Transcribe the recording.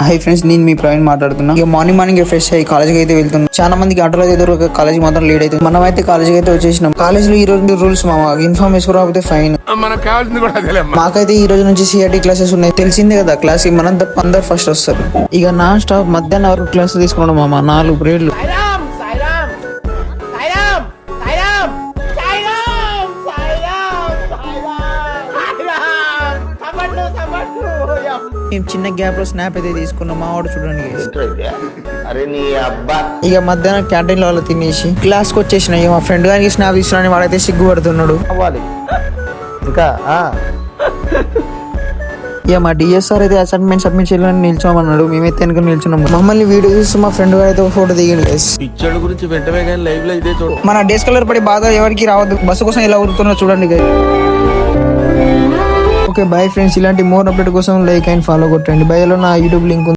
Hi friends, నేను మీ ప్రవీణ్ మాట్లాడుతున్నా. ఇక మార్నింగ్ ఫ్రెష్ అయ్యి కాలేజ్కి అయితే వెళ్తున్నాం. చాలా మందికి ఆటోలో ఎదురు కాలేజ్ మాత్రం లేట్ అవుతుంది. మనం అయితే కాలేజ్కి అయితే వచ్చేసినాం. కాలేజ్ లో ఈ రోజు రూల్స్ ఇన్ఫార్మ్ వేసుకోకపోతే ఫైన్. మాకైతే ఈ రోజు నుంచి సిఆర్టీ క్లాసెస్ ఉన్నాయి. తెలిసిందే కదా, క్లాస్ మనం అందరు ఫస్ట్ వస్తారు. ఇక నాన్ స్టాప్ మధ్యాహ్నం వరకు క్లాస్ తీసుకున్నాం మామ, 4 పీరియడ్లు. మేము చిన్న గ్యాప్ లో స్నాప్ అయితే తీసుకున్నాం. మా వాడు చూడండి. ఇక మధ్యాహ్నం క్యాంటీన్ లో వాళ్ళు తినేసి క్లాస్ కి వచ్చేసిన. మా ఫ్రెండ్ గారికి స్నాప్ తీసుకున్నాను. వాడైతే సిగ్గుపడుతున్నాడు. ఇక మా డిఎస్ఆర్ అయితే అసైన్మెంట్ సబ్మిట్ చేయాలని నిల్చోమన్నాడు. మేమైతే వెనక నిల్చున్నాము. మమ్మల్ని వీడియో చూస్తూ మా ఫ్రెండ్ గారు అయితే ఒక ఫోటో దిగింది. మన డేస్ కలర్ పడి బాధ ఎవరికి రావద్దు. బస్సు కోసం ఎలా ఊరుతున్నా చూడండి. ఓకే బాయ్ ఫ్రెండ్స్, ఇలాంటి మోర్ అప్డేట్ కోసం లైక్ అండ్ ఫాలో కొట్టండి. బయోలో నా యూట్యూబ్ లింక్